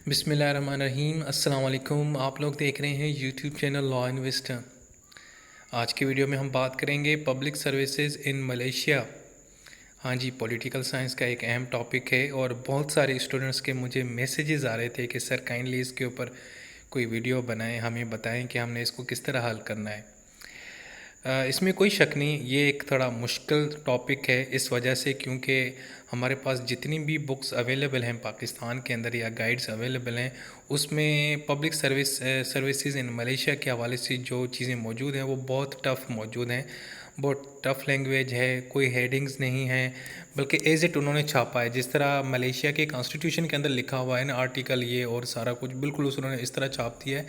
बिस्मिल्लाहिर्रहमानिर्रहीम। अस्सलाम वालेकुम। आप लोग देख रहे हैं यूट्यूब चैनल लॉ इन्वेस्टर। आज की वीडियो में हम बात करेंगे पब्लिक सर्विसेज इन मलेशिया। हाँ जी, पॉलिटिकल साइंस का एक अहम टॉपिक है और बहुत सारे स्टूडेंट्स के मुझे मैसेजेस आ रहे थे कि सर काइंडली इसके ऊपर कोई वीडियो बनाएं, हमें बताएं कि हमने इसको किस तरह हल करना है। इसमें कोई शक नहीं, ये एक थोड़ा मुश्किल टॉपिक है इस वजह से क्योंकि हमारे पास जितनी भी बुक्स अवेलेबल हैं पाकिस्तान के अंदर या गाइड्स अवेलेबल हैं उसमें पब्लिक सर्विसेज इन मलेशिया के हवाले से जो चीज़ें मौजूद हैं वो बहुत टफ़ मौजूद हैं। बहुत टफ़ लैंग्वेज है, कोई हेडिंग्स नहीं है, बल्कि एज इट उन्होंने छापा है जिस तरह मलेशिया के कॉन्स्टिट्यूशन के अंदर लिखा हुआ है ना, आर्टिकल ये और सारा कुछ बिल्कुल उन्होंने इस तरह छाप दिया है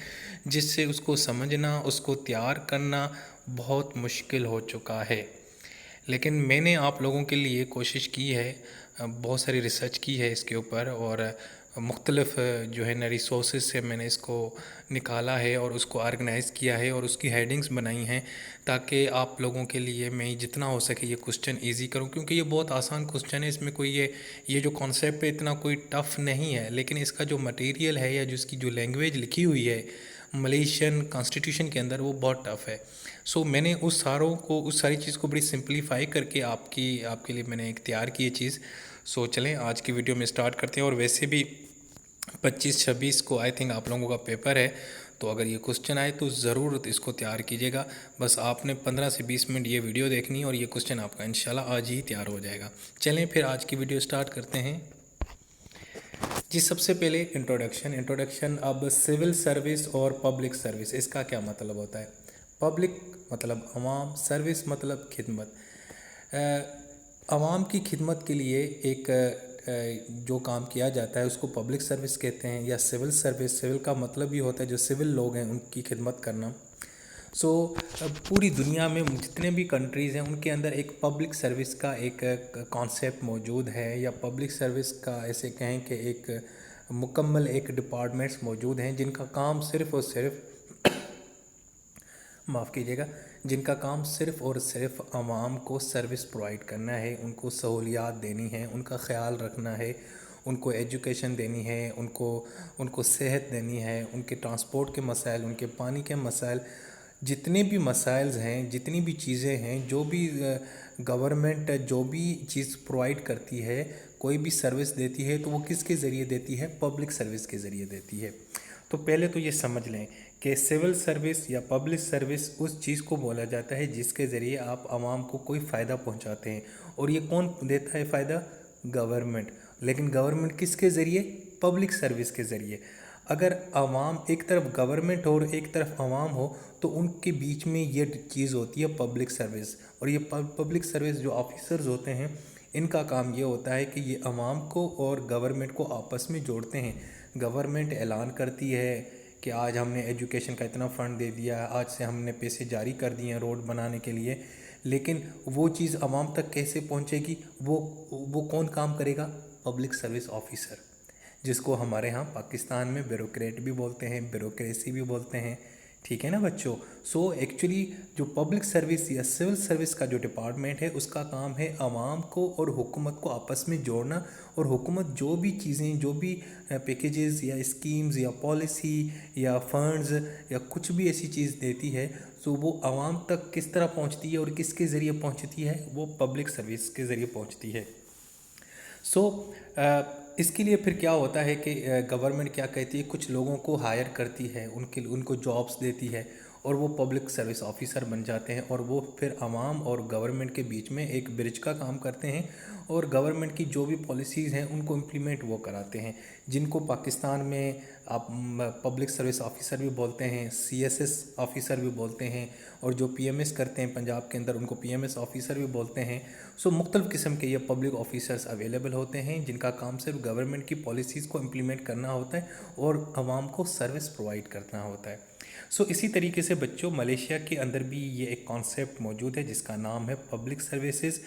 जिससे उसको समझना, उसको तैयार करना बहुत मुश्किल हो चुका है। लेकिन मैंने आप लोगों के लिए कोशिश की है, बहुत सारी रिसर्च की है इसके ऊपर और मुख्तलिफ़ जो है ना रिसोर्सेज से मैंने इसको निकाला है और उसको ऑर्गेनाइज़ किया है और उसकी हेडिंग्स बनाई हैं ताकि आप लोगों के लिए मैं जितना हो सके ये क्वेश्चन इजी करूं, क्योंकि ये बहुत आसान क्वेश्चन है। इसमें कोई ये जो कॉन्सेप्ट है इतना कोई टफ़ नहीं है, लेकिन इसका जो मटेरियल है या जिसकी जो लैंग्वेज लिखी हुई है मलेशियन कॉन्स्टिट्यूशन के अंदर वो बहुत टफ़ है। मैंने उस सारी चीज़ को बड़ी सिंपलीफाई करके आपके लिए मैंने एक तैयार की ये चीज़। चलें आज की वीडियो में स्टार्ट करते हैं। और वैसे भी 25-26 को आई थिंक आप लोगों का पेपर है, तो अगर ये क्वेश्चन आए तो ज़रूर इसको तैयार कीजिएगा। बस आपने 15 से 20 मिनट ये वीडियो देखनी है और ये क्वेश्चन आपका इंशाल्लाह आज ही तैयार हो जाएगा। चलें फिर आज की वीडियो स्टार्ट करते हैं जी। सबसे पहले इंट्रोडक्शन। अब सिविल सर्विस और पब्लिक सर्विस, इसका क्या मतलब होता है? पब्लिक मतलब अवाम, सर्विस मतलब खिदमत। अवाम की खिदमत के लिए एक जो काम किया जाता है उसको पब्लिक सर्विस कहते हैं या सिविल सर्विस। सिविल का मतलब भी होता है जो सिविल लोग हैं उनकी खिदमत करना। पूरी दुनिया में जितने भी कंट्रीज़ हैं उनके अंदर एक पब्लिक सर्विस का एक कॉन्सेप्ट मौजूद है, या पब्लिक सर्विस का ऐसे कहें कि एक मुकम्मल एक डिपार्टमेंट्स मौजूद हैं जिनका काम सिर्फ़ और सिर्फ माफ़ कीजिएगा, जिनका काम सिर्फ़ और सिर्फ आवाम को सर्विस प्रोवाइड करना है, उनको सहूलियात देनी है, उनका ख़्याल रखना है, उनको एजुकेशन देनी है, उनको सेहत देनी है, उनके ट्रांसपोर्ट के मसाइल, उनके पानी के मसाइल, जितने भी मसाइल्स हैं, जितनी भी चीज़ें हैं, जो भी गवर्नमेंट जो भी चीज़ प्रोवाइड करती है, कोई भी सर्विस देती है तो वो किसके ज़रिए देती है? पब्लिक सर्विस के ज़रिए देती है। तो पहले तो ये समझ लें कि सिविल सर्विस या पब्लिक सर्विस उस चीज़ को बोला जाता है जिसके ज़रिए आप आवाम को कोई फ़ायदा पहुंचाते हैं। और ये कौन देता है फ़ायदा? गवर्नमेंट। लेकिन गवर्नमेंट किसके ज़रिए? पब्लिक सर्विस के ज़रिए। अगर आवाम एक तरफ गवर्नमेंट हो और एक तरफ आवाम हो तो उनके बीच में ये चीज़ होती है पब्लिक सर्विस। और ये पब्लिक सर्विस जो ऑफिसर्स होते हैं इनका काम ये होता है कि ये आवाम को और गवर्नमेंट को आपस में जोड़ते हैं। गवर्नमेंट ऐलान करती है कि आज हमने एजुकेशन का इतना फ़ंड दे दिया, आज से हमने पैसे जारी कर दिए हैं रोड बनाने के लिए, लेकिन वो चीज़ आवाम तक कैसे पहुंचेगी? वो कौन काम करेगा? पब्लिक सर्विस ऑफिसर, जिसको हमारे यहाँ पाकिस्तान में ब्यूरोक्रेट भी बोलते हैं, ब्यूरोक्रेसी भी बोलते हैं। ठीक है ना बच्चों? एक्चुअली जो पब्लिक सर्विस या सिविल सर्विस का जो डिपार्टमेंट है उसका काम है आवाम को और हुकूमत को आपस में जोड़ना। और हुकूमत जो भी चीज़ें, जो भी पैकेजेस या स्कीम्स या पॉलिसी या फंड्स या कुछ भी ऐसी चीज़ देती है तो वो आवाम तक किस तरह पहुंचती है और किसके ज़रिए पहुंचती है? वो पब्लिक सर्विस के ज़रिए पहुंचती है। इसके लिए फिर क्या होता है कि गवर्नमेंट क्या कहती है, कुछ लोगों को हायर करती है, उनको जॉब्स देती है और वो पब्लिक सर्विस ऑफिसर बन जाते हैं और वो फिर आवाम और गवर्नमेंट के बीच में एक ब्रिज का काम करते हैं और गवर्नमेंट की जो भी पॉलिसीज़ हैं उनको इम्प्लीमेंट वो कराते हैं, जिनको पाकिस्तान में आप पब्लिक सर्विस ऑफिसर भी बोलते हैं, सीएसएस ऑफिसर भी बोलते हैं, और जो पीएमएस करते हैं पंजाब के अंदर उनको पीएमएस ऑफिसर भी बोलते हैं। मुख्तलिफ़ किस्म के ये पब्लिक ऑफिसर्स अवेलेबल होते हैं जिनका काम सिर्फ गवर्नमेंट की पॉलिसीज़ को इम्प्लीमेंट करना होता है और आवाम को सर्विस प्रोवाइड करना होता है। इसी तरीके से बच्चों मलेशिया के अंदर भी ये एक कॉन्सेप्ट मौजूद है जिसका नाम है पब्लिक सर्विसेज।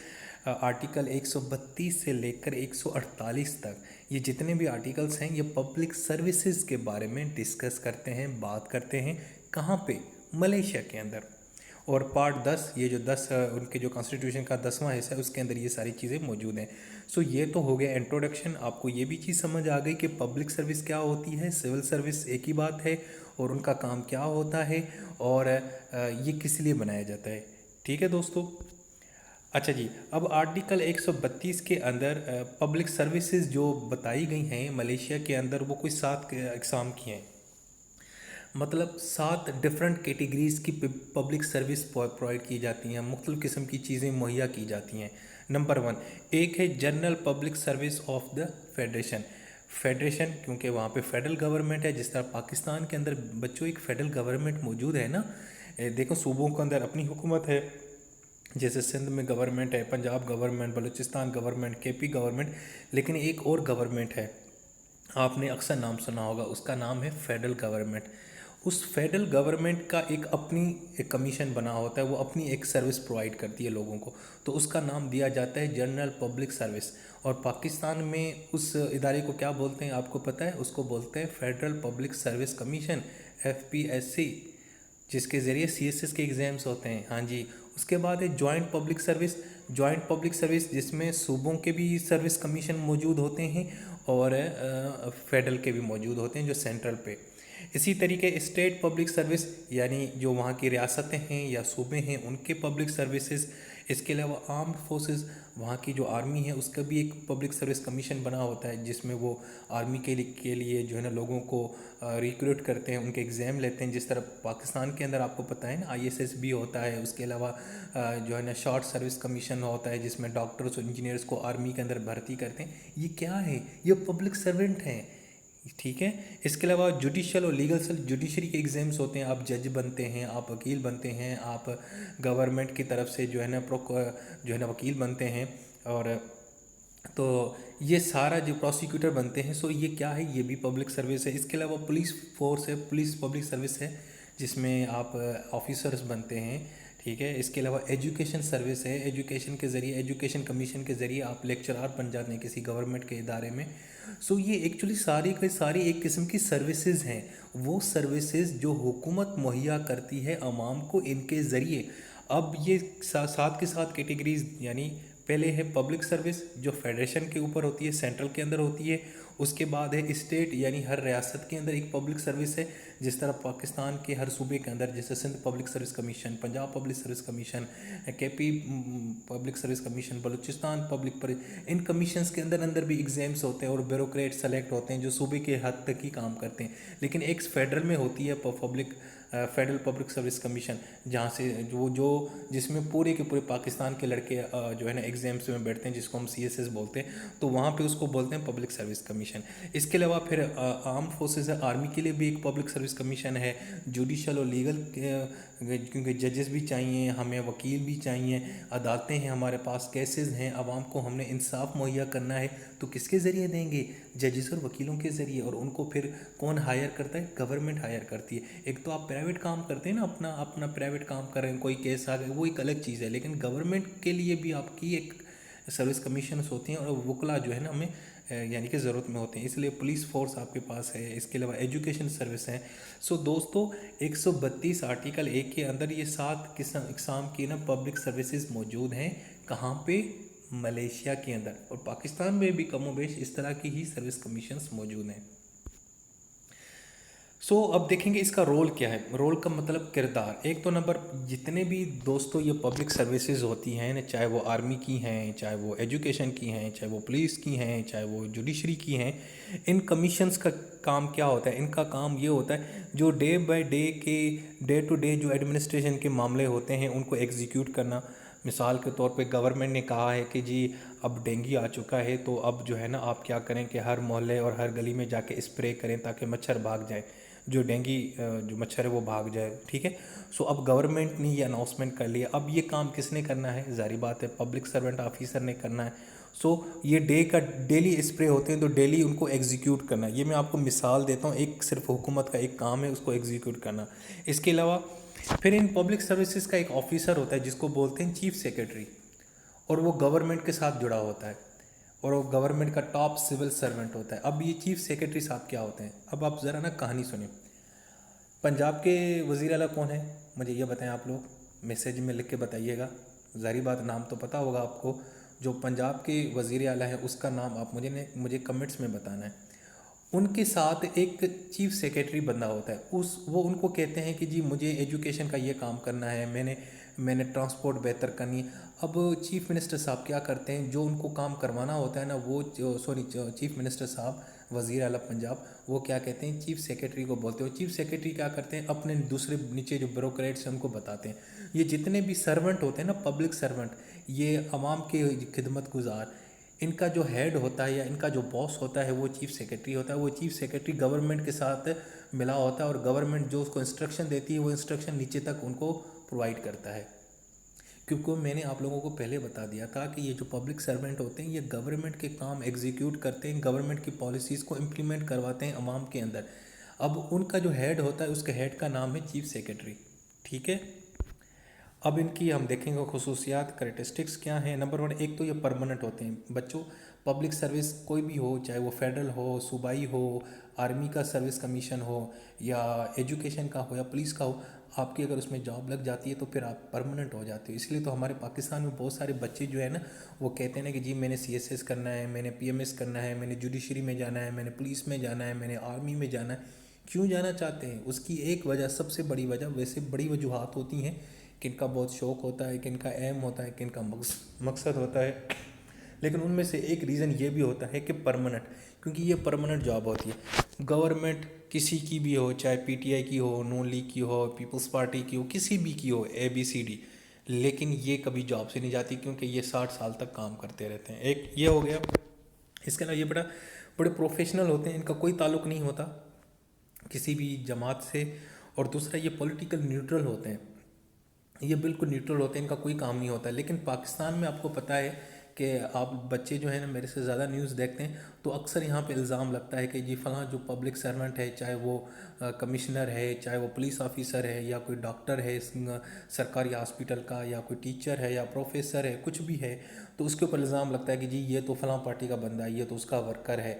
आर्टिकल 132 से लेकर 148 तक ये जितने भी आर्टिकल्स हैं ये पब्लिक सर्विसेज के बारे में डिस्कस करते हैं, बात करते हैं। कहाँ पे? मलेशिया के अंदर। और पार्ट 10, ये जो 10 उनके जो कॉन्स्टिट्यूशन का 10वां हिस्सा है उसके अंदर ये सारी चीज़ें मौजूद हैं। सो ये तो हो गया इंट्रोडक्शन। आपको ये भी चीज़ समझ आ गई कि पब्लिक सर्विस क्या होती है, सिविल सर्विस एक ही बात है, और उनका काम क्या होता है, और ये किस लिए बनाया जाता है। ठीक है दोस्तों। अच्छा जी, अब आर्टिकल 132 के अंदर पब्लिक सर्विसेज जो बताई गई हैं मलेशिया के अंदर, वो कोई 7 एग्ज़ाम की हैं। मतलब 7 डिफरेंट कैटेगरीज़ की पब्लिक सर्विस प्रोवाइड की जाती हैं, मुख्तलिफ़ किस्म की चीज़ें मुहैया की जाती हैं। नंबर 1 एक है general public service of the federation. Federation क्योंकि वहाँ पे फेडरल गवर्नमेंट है, जिस तरह पाकिस्तान के अंदर बच्चों एक फेडरल गवर्नमेंट मौजूद है ना। देखो सूबों के अंदर अपनी हुकूमत है, जैसे सिंध में गवर्नमेंट है, Punjab government, Balochistan government, KP government, लेकिन एक और गवर्नमेंट है, आपने अक्सर नाम सुना होगा, उसका नाम है फेडरल गवर्नमेंट। उस फेडरल गवर्नमेंट का एक कमीशन बना होता है, वो अपनी एक सर्विस प्रोवाइड करती है लोगों को, तो उसका नाम दिया जाता है जनरल पब्लिक सर्विस। और पाकिस्तान में उस इदारे को क्या बोलते हैं आपको पता है? उसको बोलते हैं federal public service commission, FPSC, जिसके ज़रिए CSS के एग्ज़ाम्स होते हैं। हाँ जी। उसके बाद है joint public service. Joint public service जिसमें सूबों के भी सर्विस कमीशन मौजूद होते हैं और फेडरल के भी मौजूद होते हैं जो सेंट्रल पे। इसी तरीके स्टेट पब्लिक सर्विस, यानी जो वहाँ की रियासतें हैं या सूबे हैं उनके पब्लिक सर्विसेज। इसके अलावा आर्म्ड फोर्सेस, वहाँ की जो आर्मी है उसका भी एक पब्लिक सर्विस कमीशन बना होता है, जिसमें वो आर्मी के लिए जो है ना लोगों को रिक्रूट करते हैं, उनके एग्ज़ाम लेते हैं। जिस तरह पाकिस्तान के अंदर आपको पता है ना ISS भी होता है। उसके अलावा जो है ना शॉर्ट सर्विस कमीशन होता है, जिसमें डॉक्टर्स और इंजीनियर्स को आर्मी के अंदर भर्ती करते हैं। ये क्या है? ये पब्लिक सर्वेंट हैं। ठीक है। इसके अलावा जुडिशल और लीगल जुडिशरी के एग्ज़ाम्स होते हैं, आप जज बनते हैं, आप वकील बनते हैं, आप गवर्नमेंट की तरफ से जो है ना वकील बनते हैं। और तो ये सारा जो प्रोसिक्यूटर बनते हैं, सो ये क्या है? ये भी पब्लिक सर्विस है। इसके अलावा पुलिस फोर्स है, पुलिस पब्लिक सर्विस है, जिसमें आप ऑफिसर्स बनते हैं। ठीक है। इसके अलावा एजुकेशन सर्विस है, एजुकेशन के ज़रिए, एजुकेशन कमीशन के ज़रिए आप लेक्चरार बन जाते हैं किसी गवर्नमेंट के इदारे में। सो ये एक्चुअली सारी की सारी एक किस्म की सर्विसेज हैं, वो सर्विसेज जो हुकूमत मुहैया करती है आवाम को इनके ज़रिए। अब ये साथ के साथ कैटेगरीज, यानी पहले है पब्लिक सर्विस जो फेडरेशन के ऊपर होती है, सेंट्रल के अंदर होती है। उसके बाद है स्टेट, यानी हर रियासत के अंदर एक पब्लिक सर्विस है, जिस तरह पाकिस्तान के हर सूबे के अंदर, जैसे Sindh public service commission, Punjab public service commission, KP public service commission, Balochistan इन कमीशंस के अंदर अंदर भी एग्ज़ाम्स होते हैं और ब्यूरोक्रेट सेलेक्ट होते हैं जो सूबे के हद तक ही काम करते हैं। लेकिन एक फेडरल में होती है फेडरल पब्लिक सर्विस कमीशन, जहाँ से जो जिसमें पूरे के पूरे पाकिस्तान के लड़के जो है ना एग्ज़ाम्स में बैठते हैं, जिसको हम CSS बोलते हैं, तो वहाँ पे उसको बोलते हैं पब्लिक सर्विस कमीशन। इसके अलावा फिर आर्म फोर्सेस है, आर्मी के लिए भी एक पब्लिक सर्विस कमीशन है। जुडिशल और लीगल, क्योंकि जजेस भी चाहिए हमें, वकील भी चाहिए, अदालतें हैं हमारे पास, केसेस हैं, आवाम को हमने इंसाफ मुहैया करना है, तो किसके ज़रिए देंगे? जजेस और वकीलों के ज़रिए। और उनको फिर कौन हायर करता है? गवर्नमेंट हायर करती है। एक तो आप प्राइवेट काम करते हैं ना, अपना अपना प्राइवेट काम कर रहे हैं, कोई केस आ गया, वो एक अलग चीज़ है, लेकिन गवर्नमेंट के लिए भी आपकी एक सर्विस कमीशंस होती हैं, और वकला जो है ना हमें यानी कि ज़रूरत में होते हैं, इसलिए पुलिस फोर्स आपके पास है। इसके अलावा एजुकेशन सर्विस है। सो दोस्तों 132 आर्टिकल 1 के अंदर ये 7 किस्म की ना पब्लिक सर्विसेज मौजूद हैं। कहाँ पे? मलेशिया के अंदर। और पाकिस्तान में भी कमोबेश इस तरह की ही सर्विस कमीशंस मौजूद हैं। सो अब देखेंगे इसका रोल क्या है। रोल का मतलब किरदार। एक तो नंबर, जितने भी दोस्तों ये पब्लिक सर्विसेज होती हैं ना, चाहे वो आर्मी की हैं, चाहे वो एजुकेशन की हैं, चाहे वो पुलिस की हैं, चाहे वो जुडिशरी की हैं, इन कमीशंस का काम क्या होता है? इनका काम ये होता है जो डे बाय डे के, डे टू डे जो एडमिनिस्ट्रेशन के मामले होते हैं उनको एग्जीक्यूट करना। मिसाल के तौर पे गवर्नमेंट ने कहा है कि जी अब डेंगू आ चुका है, तो अब जो है ना आप क्या करें कि हर मोहल्ले और हर गली में जाके स्प्रे करें ताकि मच्छर भाग जाए, जो डेंगू जो मच्छर है वो भाग जाए। ठीक है। सो अब गवर्नमेंट ने ये अनाउंसमेंट कर लिया। अब ये काम किसने करना है? जारी बात है पब्लिक सर्वेंट ऑफिसर ने करना है। सो ये डेली स्प्रे होते हैं, तो डेली उनको एग्जीक्यूट करना है। ये मैं आपको मिसाल देता हूँ, एक सिर्फ हुकूमत का एक काम है उसको एग्जीक्यूट करना। इसके अलावा फिर इन पब्लिक सर्विसेज का एक ऑफिसर होता है जिसको बोलते हैं चीफ सेक्रेटरी, और वो गवर्नमेंट के साथ जुड़ा होता है, और वो गवर्नमेंट का टॉप सिविल सर्वेंट होता है। अब ये चीफ सेक्रेटरी साहब क्या होते हैं? अब आप ज़रा ना कहानी सुनिए। पंजाब के वज़ीर आला कौन है? मुझे ये बताएं आप लोग। मैसेज में लिख के बताइएगा। ज़ाहिर बात नाम तो पता होगा आपको, जो पंजाब के वज़ीर आला है उसका नाम आप मुझे कमेंट्स में बताना है। उनके साथ एक चीफ सेक्रेटरी बंदा होता है, वो उनको कहते हैं कि जी मुझे एजुकेशन का ये काम करना है, मैंने ट्रांसपोर्ट बेहतर करनी। अब चीफ मिनिस्टर साहब क्या करते हैं, जो उनको काम करवाना होता है ना, वो चीफ मिनिस्टर साहब वज़ीर आला पंजाब वो क्या कहते हैं, चीफ सेक्रेटरी को बोलते हो। चीफ सेक्रेटरी क्या करते हैं, अपने दूसरे नीचे जो ब्यूरोक्रेट्स हैं उनको बताते हैं। ये जितने भी सर्वेंट होते हैं ना, पब्लिक सर्वेंट, ये आवाम के खिदमत गुजार, इनका जो हेड होता है या इनका जो बॉस होता है वो चीफ सेक्रेटरी होता है। वो चीफ सेक्रेटरी गवर्नमेंट के साथ मिला होता है और गवर्नमेंट जो उसको इंस्ट्रक्शन देती है वो इंस्ट्रक्शन नीचे तक उनको प्रोवाइड करता है। क्योंकि मैंने आप लोगों को पहले बता दिया था कि ये जो पब्लिक सर्वेंट होते हैं ये गवर्नमेंट के काम एग्जीक्यूट करते हैं, गवर्नमेंट की पॉलिसीज़ को इम्प्लीमेंट करवाते हैं अवाम के अंदर। अब उनका जो हेड होता है उसके हेड का नाम है चीफ सेक्रेटरी, ठीक है। अब इनकी हम देखेंगे खसूसियात, करेक्टरिस्टिक्स क्या हैं। नंबर 1, एक तो ये परमानेंट होते हैं। बच्चों, पब्लिक सर्विस कोई भी हो, चाहे वो फेडरल हो, सूबाई हो, आर्मी का सर्विस कमीशन हो, या एजुकेशन का हो, या पुलिस का हो, आपकी अगर उसमें जॉब लग जाती है तो फिर आप परमानेंट हो जाते हो। इसलिए तो हमारे पाकिस्तान में बहुत सारे बच्चे जो है ना, वो कहते हैं ना कि जी मैंने CSS करना है, मैंने PMS करना है, मैंने जुडिशरी में जाना है, मैंने पुलिस में जाना है, मैंने आर्मी में जाना है। क्यों जाना चाहते हैं, उसकी एक वजह, सबसे बड़ी वजह, वैसे बड़ी वजूहत होती हैं, किनका बहुत शौक़ होता है, किनका एम होता है, किनका मकसद होता है, लेकिन उनमें से एक रीज़न ये भी होता है कि परमानेंट, क्योंकि ये परमानेंट जॉब होती है। गवर्नमेंट किसी की भी हो, चाहे PTI की हो, नून लीग की हो, पीपल्स पार्टी की हो, किसी भी की हो, ABCD, लेकिन ये कभी जॉब से नहीं जाती क्योंकि ये 60 साल तक काम करते रहते हैं। एक ये हो गया। इसके अलावा ये बड़े प्रोफेशनल होते हैं, इनका कोई ताल्लुक़ नहीं होता किसी भी जमात से। और दूसरा, ये पॉलिटिकल न्यूट्रल होते हैं, ये बिल्कुल न्यूट्रल होते हैं, इनका कोई काम नहीं होता। लेकिन पाकिस्तान में आपको पता है कि आप बच्चे जो है ना मेरे से ज़्यादा न्यूज़ देखते हैं, तो अक्सर यहाँ पे इल्ज़ाम लगता है कि जी फ़लाँ जो पब्लिक सर्वेंट है, चाहे वो कमिश्नर है, चाहे वो पुलिस ऑफिसर है, या कोई डॉक्टर है सरकारी हॉस्पिटल का, या कोई टीचर है, या प्रोफेसर है, कुछ भी है, तो उसके ऊपर इल्ज़ाम लगता है कि जी ये तो फ़लाँ पार्टी का बंदा है, ये तो उसका वर्कर है।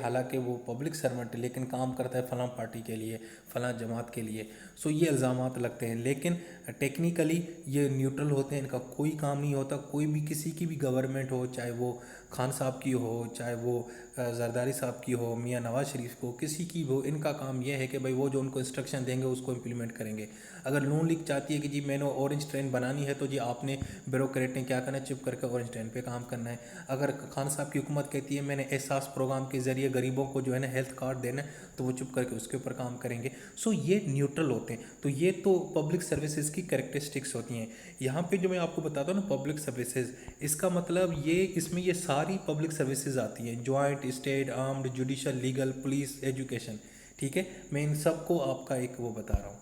हालांकि वो पब्लिक सर्वेंट है लेकिन काम करता है फ़लाँ पार्टी के लिए, फ़लाँ जमात के लिए। सो ये इल्ज़ामात लगते हैं, लेकिन टेक्निकली ये न्यूट्रल होते हैं, इनका कोई काम नहीं होता। कोई भी किसी की भी गवर्नमेंट हो, चाहे वो खान साहब की हो, चाहे वो जरदारी साहब की हो, मियाँ नवाज़ शरीफ को, किसी की हो, इनका काम यह है कि भाई वो जो उनको इंस्ट्रक्शन देंगे उसको इम्प्लीमेंट करेंगे। अगर नून लीग चाहती है कि जी मैंने ऑरेंज ट्रेन बनानी है, तो जी आपने ब्यूरोक्रेट ने क्या करना है, चुप करके ऑरेंज ट्रेन पे काम करना है। अगर खान साहब की हुकूमत कहती है मैंने एहसास प्रोग्राम के ज़रिए गरीबों को जो है ना हेल्थ कार्ड देना है, तो वो चुप करके उसके ऊपर काम करेंगे। सो ये न्यूट्रल होते हैं। तो ये तो पब्लिक सर्विसेज की कैरेक्टरिस्टिक्स होती हैं। यहाँ पे जो मैं आपको बताता हूँ ना पब्लिक सर्विसेज, इसका मतलब ये, इसमें ये सारी पब्लिक सर्विसेज आती हैं, joint, state, armed, judicial, legal, police, education, ठीक है। मैं इन सब को आपका एक वो बता रहा हूँ।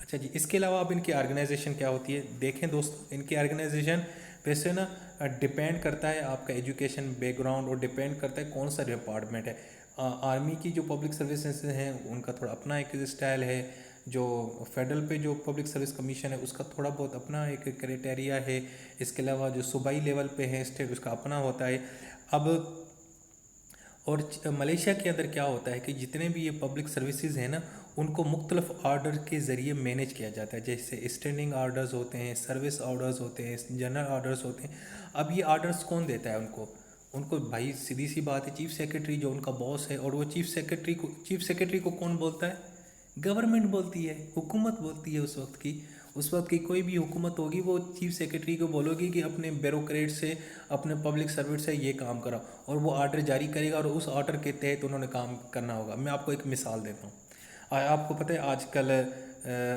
अच्छा जी, इसके अलावा अब इनकी ऑर्गेनाइजेशन क्या होती है, देखें दोस्तों। इनकी ऑर्गेनाइजेशन वैसे ना डिपेंड करता है आपका एजुकेशन बैकग्राउंड, और डिपेंड करता है कौन सा डिपार्टमेंट है। आर्मी की जो पब्लिक सर्विसेज हैं उनका थोड़ा अपना एक स्टाइल है, जो फेडरल पे जो पब्लिक सर्विस कमीशन है उसका थोड़ा बहुत अपना एक क्राइटेरिया है। इसके अलावा जो सूबाई लेवल पे है स्टेट, उसका अपना होता है। अब और मलेशिया के अंदर क्या होता है कि जितने भी ये पब्लिक सर्विसेज हैं ना, उनको मुख्तलिफ आर्डर के ज़रिए मैनेज किया जाता है। जैसे स्टैंडिंग आर्डर्स होते हैं, सर्विस आर्डर्स होते हैं, जनरल आर्डर्स होते हैं। अब ये आर्डर्स कौन देता है उनको भाई सीधी सी बात है, चीफ सेक्रेटरी जो उनका बॉस है। और वो चीफ सेक्रेटरी को कौन बोलता है, गवर्नमेंट बोलती है, हुकूमत बोलती है। उस वक्त की कोई भी हुकूमत होगी वो चीफ सेक्रेटरी को बोलोगी कि अपने ब्यूरोक्रेट से, अपने पब्लिक सर्वेंट से ये काम कराओ, और वो आर्डर जारी करेगा और उस आर्डर के तहत उन्होंने काम करना होगा। मैं आपको एक मिसाल देता हूँ। आपको पता है आजकल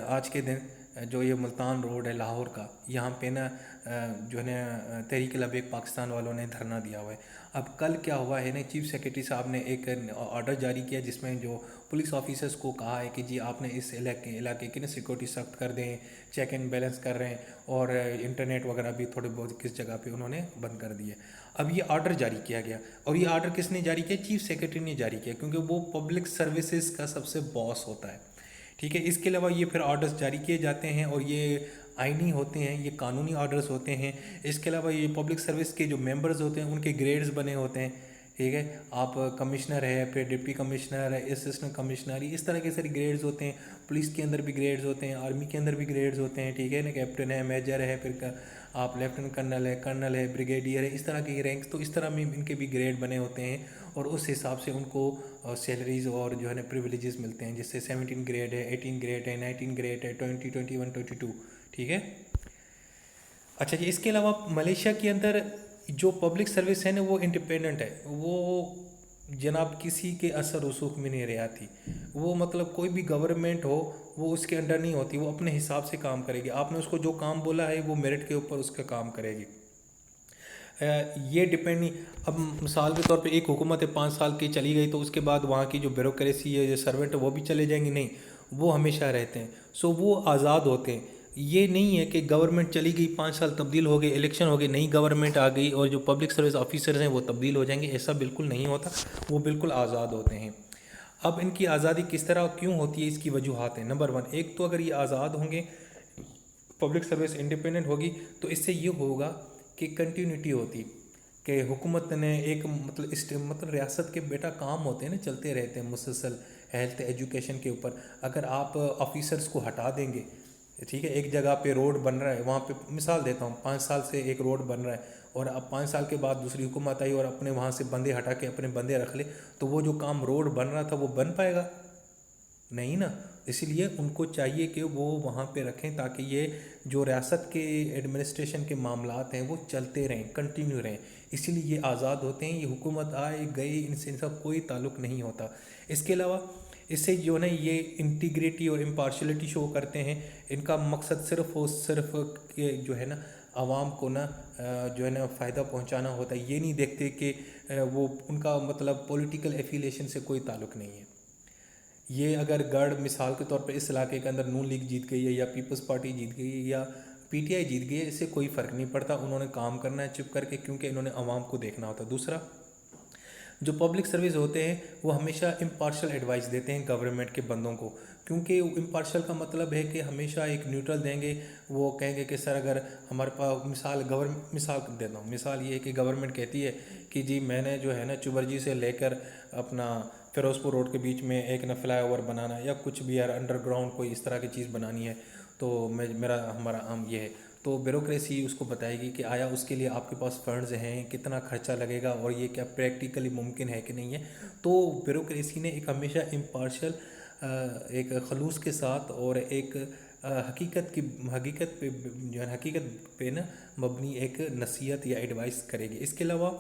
आज के दिन जो ये मुल्तान रोड है लाहौर का, यहाँ पे ना जो है ना तहरीक लबैक पाकिस्तान वालों ने धरना दिया हुआ है। अब कल क्या हुआ है ना, चीफ सेक्रेटरी साहब ने एक ऑर्डर जारी किया जिसमें जो पुलिस ऑफिसर्स को कहा है कि जी आपने इस इलाके की ना सिक्योरिटी सख्त कर दें, चेक एंड बैलेंस कर रहे हैं, और इंटरनेट वगैरह भी थोड़े बहुत किस जगह पे उन्होंने बंद कर दिए। अब ये ऑर्डर जारी किया गया, और ये ऑर्डर किसने जारी किया, चीफ सेक्रेटरी ने जारी किया, क्योंकि वो पब्लिक सर्विसेज का सबसे बॉस होता है, ठीक है। इसके अलावा ये फिर ऑर्डर्स जारी किए जाते हैं, और ये आईनी होते हैं, ये कानूनी ऑर्डर्स होते हैं। इसके अलावा ये पब्लिक सर्विस के जो मेंबर्स होते हैं उनके ग्रेड्स बने होते हैं। ठीक है। आप कमिश्नर है, फिर डिप्टी कमिश्नर है, असिस्टेंट कमिश्नर, इस तरह के सारे ग्रेड्स होते हैं। पुलिस के अंदर भी ग्रेड्स होते हैं, आर्मी के अंदर भी ग्रेड्स होते हैं, ठीक है ना। कैप्टन है, मेजर है, फिर आप लेफ्टिनेंट कर्नल है, ब्रिगेडियर है, इस तरह के रैंक्स, तो इस तरह में इनके भी ग्रेड बने होते हैं और उस हिसाब से उनको सैलरीज और जो है ना प्रिविलेजेस मिलते हैं। जैसे 17 ग्रेड है, 18 ग्रेड है, 19 ग्रेड है, 20, 21, 22, ठीक है। अच्छा जी, इसके अलावा मलेशिया के अंदर जो पब्लिक सर्विस है ना वो इंडिपेंडेंट है, वो जनाब किसी के असर रसूख में नहीं रहती। वो मतलब कोई भी गवर्नमेंट हो वो उसके अंडर नहीं होती, वो अपने हिसाब से काम करेगी। आपने उसको जो काम बोला है वो मेरिट के ऊपर उसका काम करेगी। ये डिपेंड नहीं। अब मिसाल के तौर पे एक हुकूमत है 5 साल की चली गई तो उसके बाद वहाँ की जो ब्यूरोक्रेसी है, जो सर्वेंट है, वो भी चले जाएंगे? नहीं, वो हमेशा रहते हैं। सो वो आज़ाद होते हैं। ये नहीं है कि गवर्नमेंट चली गई, 5 साल तब्दील हो गए, इलेक्शन हो गई, नई गवर्नमेंट आ गई और जो पब्लिक सर्विस ऑफिसर्स हैं वो तब्दील हो जाएंगे, ऐसा बिल्कुल नहीं होता। वो बिल्कुल आज़ाद होते हैं। अब इनकी आज़ादी किस तरह क्यों होती है, इसकी वजूहत है। नंबर 1, एक तो अगर ये आज़ाद होंगे, पब्लिक सर्विस इंडिपेंडेंट होगी, तो इससे ये होगा कि कंटिन्यूटी होती, कि हुकूमत ने एक मतलब रियासत के बेटा काम होते हैं ना, चलते रहते हैं मुसलसल हेल्थ एजुकेशन के ऊपर। अगर आप ऑफिसर्स को हटा देंगे, ठीक है, एक जगह पे रोड बन रहा है, वहाँ पे मिसाल देता हूँ, 5 साल से एक रोड बन रहा है और अब 5 साल के बाद दूसरी हुकूमत आई और अपने वहाँ से बंदे हटा के अपने बंदे रख ले, तो वो जो काम रोड बन रहा था वो बन पाएगा? नहीं ना। इसीलिए उनको चाहिए कि वो वहाँ पे रखें ताकि ये जो रियासत के एडमिनिस्ट्रेशन के मामलात हैं वो चलते रहें, कंटिन्यू रहें। इसीलिए ये आज़ाद होते हैं। ये हुकूमत आए गए इनसे इनका कोई ताल्लुक़ नहीं होता। इसके अलावा इससे जो है ना ये इंटीग्रिटी और इम्पार्शलिटी शो करते हैं। इनका मकसद सिर्फ़ और सिर्फ कि जो है ना आवाम को ना जो है ना फ़ायदा पहुंचाना होता है। ये नहीं देखते कि वो उनका मतलब पॉलिटिकल एफिलिएशन से कोई ताल्लुक़ नहीं है। ये अगर गढ़ मिसाल के तौर पे इस इलाके के अंदर नून लीग जीत गई है या पीपल्स पार्टी जीत गई है या पीटीआई जीत गई है, इससे कोई फ़र्क नहीं पड़ता। उन्होंने काम करना है चुप करके, क्योंकि इन्होंने आवाम को देखना होता है। दूसरा, जो पब्लिक सर्विस होते हैं वो हमेशा इम्पार्शल एडवाइस देते हैं गवर्नमेंट के बंदों को, क्योंकि इम्पार्शल का मतलब है कि हमेशा एक न्यूट्रल देंगे। वो कहेंगे कि सर अगर हमारे पास मिसाल देता हूँ, मिसाल ये है कि गवर्नमेंट कहती है कि जी मैंने जो है ना चुबरजी से लेकर अपना फिरोज़पुर रोड के बीच में एक ना फ्लाई ओवर बनाना है या कुछ भी यार अंडरग्राउंड कोई इस तरह की चीज़ बनानी है, तो हमारा ये है। तो ब्यूरोक्रेसी उसको बताएगी कि आया उसके लिए आपके पास फंड्स हैं, कितना खर्चा लगेगा और ये क्या प्रैक्टिकली मुमकिन है कि नहीं है। तो ब्यूरोक्रेसी ने एक हमेशा इम्पार्शल एक खलूस के साथ और एक हकीकत पे ना मबनी एक नसीहत या एडवाइस करेगी। इसके अलावा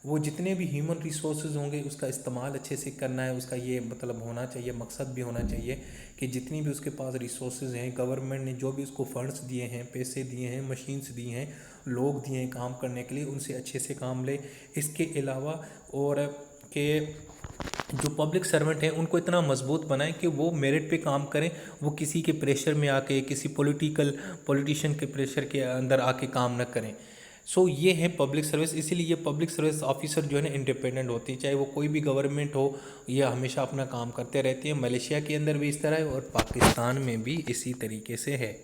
वो जितने भी ह्यूमन रिसोर्सेज होंगे उसका इस्तेमाल अच्छे से करना है, उसका ये मतलब होना चाहिए, मकसद भी होना चाहिए कि जितनी भी उसके पास रिसोर्सेज हैं, गवर्नमेंट ने जो भी उसको फंड्स दिए हैं, पैसे दिए हैं, मशीन्स दी हैं, लोग दिए हैं काम करने के लिए, उनसे अच्छे से काम ले। इसके अलावा और कि जो पब्लिक सर्वेंट हैं उनको इतना मजबूत बनाएं कि वो मेरिट पे काम करें, वो किसी के प्रेशर में आके, किसी पॉलिटिशियन के प्रेशर के अंदर आके काम न करें। सो ये है पब्लिक सर्विस। इसीलिए ये पब्लिक सर्विस ऑफिसर जो है ना इंडिपेंडेंट होती है, चाहे वो कोई भी गवर्नमेंट हो, ये हमेशा अपना काम करते रहती है। मलेशिया के अंदर भी इस तरह है और पाकिस्तान में भी इसी तरीके से है।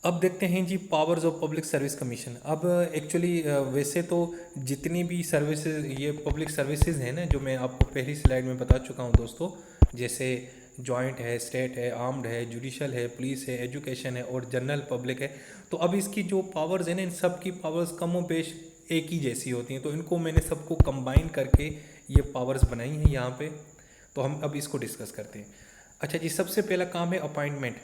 अब देखते हैं जी powers of public service commission. अब एक्चुअली वैसे तो जितनी भी सर्विसेज ये पब्लिक सर्विसेज हैं ना, जो मैं आपको पहली स्लाइड में बता चुका हूँ दोस्तों, जैसे जॉइंट है, स्टेट है, आर्म्ड है, जुडिशल है, पुलिस है, एजुकेशन है और जनरल पब्लिक है। तो अब इसकी जो पावर्स हैं ना, इन सब की पावर्स कमो बेश एक ही जैसी होती हैं। तो इनको मैंने सबको कंबाइन करके ये पावर्स बनाई हैं यहाँ पे। तो हम अब इसको डिस्कस करते हैं। अच्छा जी, सबसे पहला काम है अपॉइंटमेंट।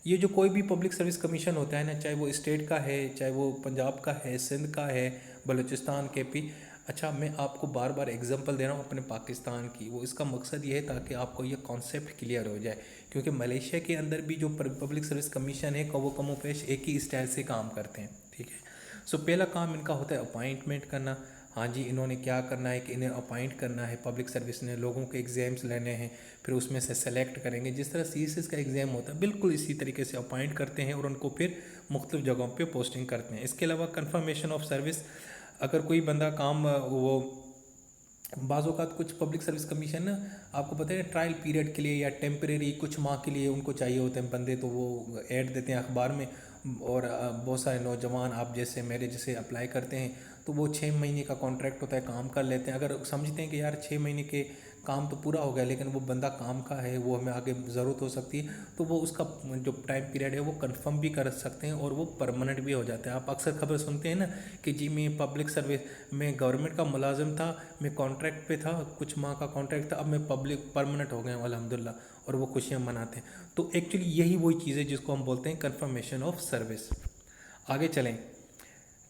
ये जो कोई भी पब्लिक सर्विस कमीशन होता है ना, चाहे वो स्टेट का है, चाहे वो पंजाब का है, सिंध का है, बलूचिस्तान के पी। अच्छा, मैं आपको बार बार एग्जांपल दे रहा हूँ अपने पाकिस्तान की। वो इसका मकसद ये है ताकि आपको ये कॉन्सेप्ट क्लियर हो जाए, क्योंकि मलेशिया के अंदर भी जो पब्लिक सर्विस कमीशन है वो कमोपेश एक ही स्टाइल से काम करते हैं, ठीक है। सो पहला काम इनका होता है अपॉइंटमेंट करना। हाँ जी, इन्होंने क्या करना है कि इन्हें अपॉइंट करना है। पब्लिक सर्विस ने लोगों के एग्ज़ाम्स लेने हैं, फिर उसमें से सेलेक्ट करेंगे। जिस तरह सीएसएस का एग्ज़ाम होता है बिल्कुल इसी तरीके से अपॉइंट करते हैं और उनको फिर मुख्तलिफ जगहों पे पोस्टिंग करते हैं। इसके अलावा कंफर्मेशन ऑफ सर्विस, अगर कोई बंदा काम वो बाज़ औक़ात कुछ पब्लिक सर्विस कमीशन ना, आपको पता है ट्रायल पीरियड के लिए या टेम्परेरी कुछ माह के लिए उनको चाहिए होते हैं बंदे, तो वो ऐड देते हैं अखबार में और बहुत सारे नौजवान आप जैसे मेरे जैसे अप्लाई करते हैं। तो वो 6 महीने का कॉन्ट्रैक्ट होता है, काम कर लेते हैं। अगर समझते हैं कि यार 6 महीने के काम तो पूरा हो गया लेकिन वो बंदा काम का है, वो हमें आगे ज़रूरत हो सकती है, तो वो उसका जो टाइम पीरियड है वो कंफर्म भी कर सकते हैं और वो परमानेंट भी हो जाता है। आप अक्सर खबर सुनते हैं ना कि जी मैं पब्लिक सर्विस में गवर्नमेंट का मुलाजिम था, मैं कॉन्ट्रैक्ट पे था, कुछ माह का कॉन्ट्रैक्ट था, अब मैं पब्लिक परमानेंट हो गए हूँ अल्हम्दुलिल्लाह, और वो खुशियाँ मनाते हैं। तो एक्चुअली यही वही चीज़ है जिसको हम बोलते हैं कन्फर्मेशन ऑफ सर्विस। आगे चलें,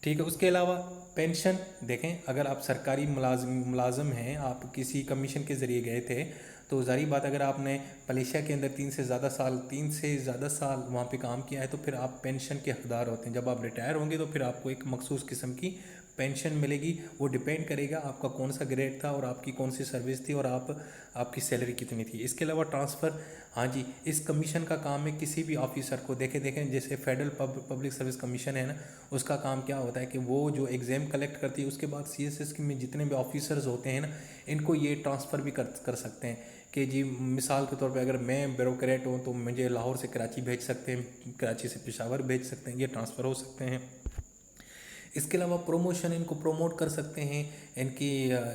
ठीक है। उसके अलावा पेंशन देखें, अगर आप सरकारी मुलाजिम हैं, आप किसी कमीशन के ज़रिए गए थे, तो ज़ाहिर बात अगर आपने मलेशिया के अंदर 3 से ज़्यादा साल वहाँ पे काम किया है तो फिर आप पेंशन के हकदार होते हैं। जब आप रिटायर होंगे तो फिर आपको एक मखसूस किस्म की पेंशन मिलेगी। वो डिपेंड करेगा आपका कौन सा ग्रेड था और आपकी कौन सी सर्विस थी और आपकी सैलरी कितनी थी। इसके अलावा ट्रांसफ़र, हाँ जी, इस कमीशन का काम है किसी भी ऑफिसर को देखें जैसे फेडरल पब्लिक सर्विस कमीशन है ना, उसका काम क्या होता है कि वो जो एग्ज़ाम कलेक्ट करती है उसके बाद CSS में जितने भी ऑफिसर्स होते हैं ना, इनको ये ट्रांसफ़र भी कर सकते हैं कि जी मिसाल के तौर पे अगर मैं ब्यूरोक्रेट हूँ तो मुझे लाहौर से कराची भेज सकते हैं, कराची से पेशावर भेज सकते हैं, ये ट्रांसफ़र हो सकते हैं। इसके अलावा प्रोमोशन, इनको प्रोमोट कर सकते हैं, इनकी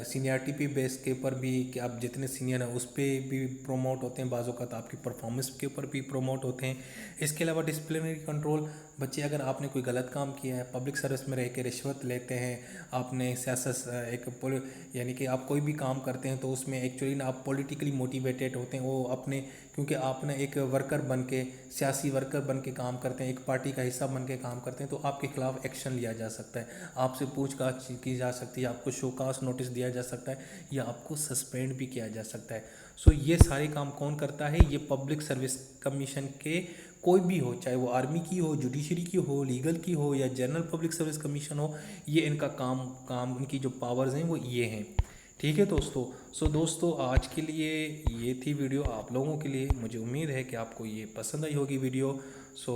सीनियरिटी पे बेस के ऊपर भी कि आप जितने सीनियर हैं उस पर भी प्रोमोट होते हैं, बाज़ औक़ात आपकी परफॉर्मेंस के ऊपर भी प्रोमोट होते हैं। इसके अलावा डिसिप्लिनरी कंट्रोल, बच्चे अगर आपने कोई गलत काम किया है, पब्लिक सर्विस में रह के रिश्वत लेते हैं, आपने सियासत यानी कि आप कोई भी काम करते हैं तो उसमें एक्चुअली ना आप पॉलिटिकली मोटिवेटेड होते हैं, वो अपने क्योंकि आप ना एक वर्कर बन के, सियासी वर्कर बन के काम करते हैं, एक पार्टी का हिस्सा बन के काम करते हैं, तो आपके खिलाफ एक्शन लिया जा सकता है, आपसे पूछताछ की जा सकती है, आपको शोकास नोटिस दिया जा सकता है या आपको सस्पेंड भी किया जा सकता है। सो ये सारे काम कौन करता है? ये पब्लिक सर्विस कमीशन के कोई भी हो, चाहे वो आर्मी की हो, जुडिशरी की हो, लीगल की हो या जनरल पब्लिक सर्विस कमीशन हो, ये इनका काम उनकी जो पावर्स हैं वो ये हैं। ठीक है दोस्तों। सो दोस्तों आज के लिए ये थी वीडियो आप लोगों के लिए। मुझे उम्मीद है कि आपको ये पसंद आई होगी वीडियो। सो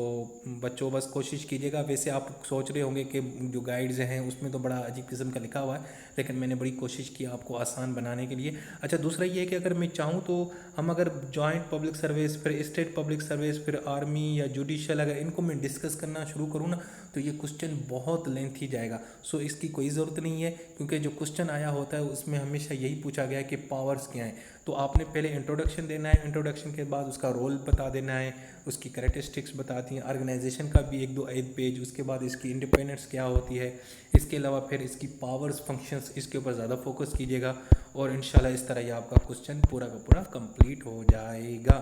बच्चों बस कोशिश कीजिएगा। वैसे आप सोच रहे होंगे कि जो गाइड्स हैं उसमें तो बड़ा अजीब किस्म का लिखा हुआ है, लेकिन मैंने बड़ी कोशिश की आपको आसान बनाने के लिए। अच्छा, दूसरा ये है कि अगर मैं चाहूँ तो हम अगर जॉइंट पब्लिक सर्विस, फिर स्टेट पब्लिक सर्विस, फिर आर्मी या जुडिशल, अगर इनको मैं डिस्कस करना शुरू करूँ ना तो ये क्वेश्चन बहुत लेंथी जाएगा। सो इसकी कोई ज़रूरत नहीं है, क्योंकि जो क्वेश्चन आया होता है उसमें हमेशा यही पूछा गया है कि पावर्स क्या हैं। तो आपने पहले इंट्रोडक्शन देना है, इंट्रोडक्शन के बाद उसका रोल बता देना है, उसकी कैरेक्टरिस्टिक्स बताती हैं, ऑर्गेनाइजेशन का भी 1-2 पेज, उसके बाद इसकी इंडिपेंडेंस क्या होती है, इसके अलावा फिर इसकी पावर्स, फंक्शंस, इसके ऊपर ज़्यादा फोकस कीजिएगा और इंशाल्लाह इस तरह ये आपका क्वेश्चन पूरा का पूरा कंप्लीट हो जाएगा।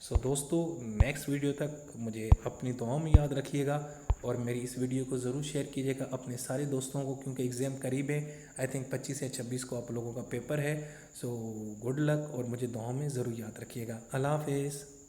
सो दोस्तों नेक्स्ट वीडियो तक मुझे अपनी दुआओं में याद रखिएगा और मेरी इस वीडियो को ज़रूर शेयर कीजिएगा अपने सारे दोस्तों को, क्योंकि एग्ज़ाम करीब है। आई थिंक 25 या 26 को आप लोगों का पेपर है। सो गुड लक और मुझे दुआओं में ज़रूर याद रखिएगा। अल्लाह हाफ़िज़।